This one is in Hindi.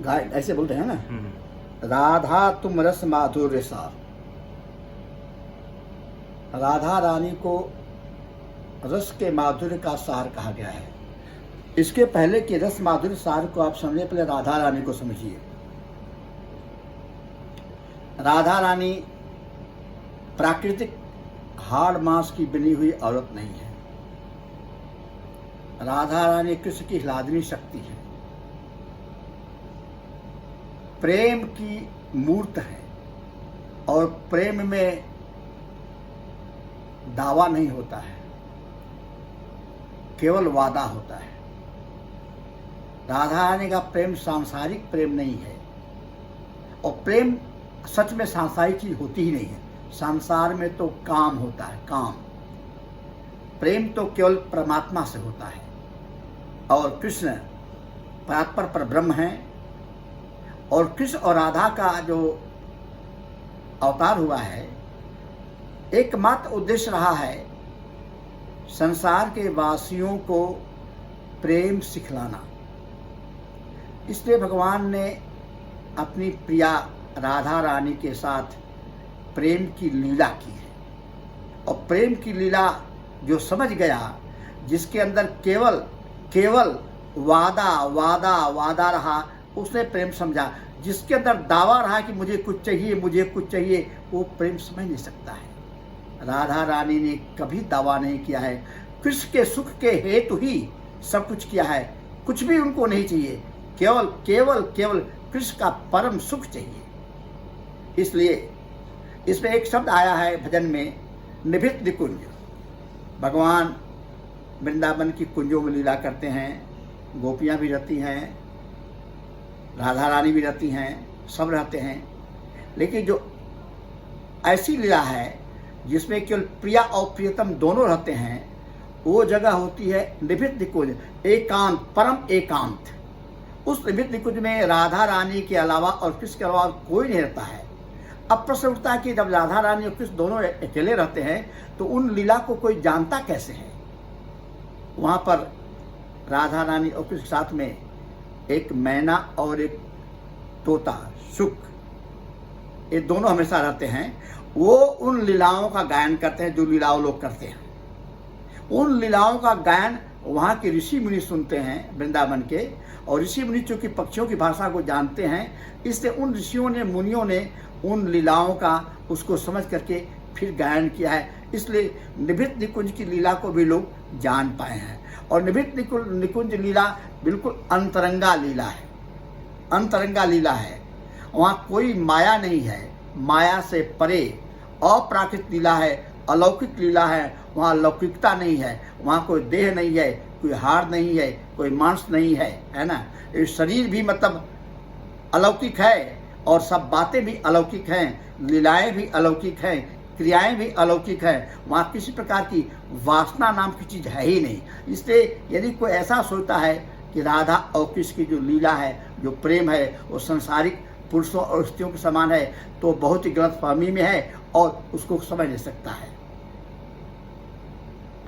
गाय ऐसे बोलते हैं ना, राधा तुम रस माधुर्य सार। राधा रानी को रस के माधुर्य का सार कहा गया है। इसके पहले कि रस माधुर्य सार को आप समझे, पहले राधा रानी को समझिए। राधा रानी प्राकृतिक हाड़ मांस की बनी हुई औरत नहीं है। राधा रानी कृष्ण की ह्लादनी शक्ति है, प्रेम की मूर्त है। और प्रेम में दावा नहीं होता है, केवल वादा होता है। राधा रानी का प्रेम सांसारिक प्रेम नहीं है, और प्रेम सच में सांसारिक चीज होती ही नहीं है। संसार में तो काम होता है, काम। प्रेम तो केवल परमात्मा से होता है। और कृष्ण परात्पर पर ब्रह्म है, और कृष्ण और राधा का जो अवतार हुआ है, एकमात्र उद्देश्य रहा है संसार के वासियों को प्रेम सिखलाना। इसलिए भगवान ने अपनी प्रिया राधा रानी के साथ प्रेम की लीला की है। और प्रेम की लीला जो समझ गया, जिसके अंदर केवल वादा वादा वादा रहा, उसने प्रेम समझा। जिसके अंदर दावा रहा कि मुझे कुछ चाहिए, मुझे कुछ चाहिए, वो प्रेम समझ नहीं सकता है। राधा रानी ने कभी दावा नहीं किया है, कृष्ण के सुख के हेतु ही सब कुछ किया है। कुछ भी उनको नहीं चाहिए, केवल केवल केवल कृष्ण का परम सुख चाहिए। इसलिए इसमें एक शब्द आया है भजन में, निभृत निकुंज। भगवान वृंदावन की कुंजों में लीला करते हैं, गोपियां भी रहती हैं, राधा रानी भी रहती हैं, सब रहते हैं। लेकिन जो ऐसी लीला है जिसमें केवल प्रिया और प्रियतम दोनों रहते हैं, वो जगह होती है निभृत निकुंज, एकांत, परम एकांत। उस निभृत निकुंज में राधा रानी के अलावा और कृष्ण के अलावा कोई नहीं रहता है। अब प्रश्न उठता है कि जब राधा रानी और कृष्ण दोनों अकेले रहते हैं, तो उन लीला को कोई जानता कैसे है? वहां पर राधा रानी और कृष्ण के साथ में एक मैना और एक तोता शुक, ये दोनों हमेशा रहते हैं। वो उन लीलाओं का गायन करते हैं जो लीलाओं लोग करते हैं। उन लीलाओं का गायन वहाँ के ऋषि मुनि सुनते हैं वृंदावन के। और ऋषि मुनि चूंकि पक्षियों की भाषा को जानते हैं, इसलिए उन ऋषियों ने, मुनियों ने उन लीलाओं का उसको समझ करके फिर गायन किया है। इसलिए निभृत निकुंज की लीला को भी लोग जान पाए हैं। और निभृत निकुंज लीला बिल्कुल अंतरंगा लीला है, अंतरंगा लीला है। वहाँ कोई माया नहीं है, माया से परे अप्राकृत लीला है, अलौकिक लीला है। वहाँ लौकिकता नहीं है, वहाँ कोई देह नहीं है, कोई हाड़ नहीं है, कोई मांस नहीं है, है ना। ये शरीर भी मतलब अलौकिक है, और सब बातें भी अलौकिक हैं, लीलाएं भी अलौकिक हैं, क्रियाएं भी अलौकिक हैं। वहाँ किसी प्रकार की वासना नाम की चीज़ है ही नहीं। इसलिए यदि कोई ऐसा सोचता है कि राधा और कृष्ण की जो लीला है, जो प्रेम है, वो संसारिक पुरुषों और स्त्रियों के समान है, तो बहुत ही गलतफहमी में है और उसको समझ नहीं सकता है।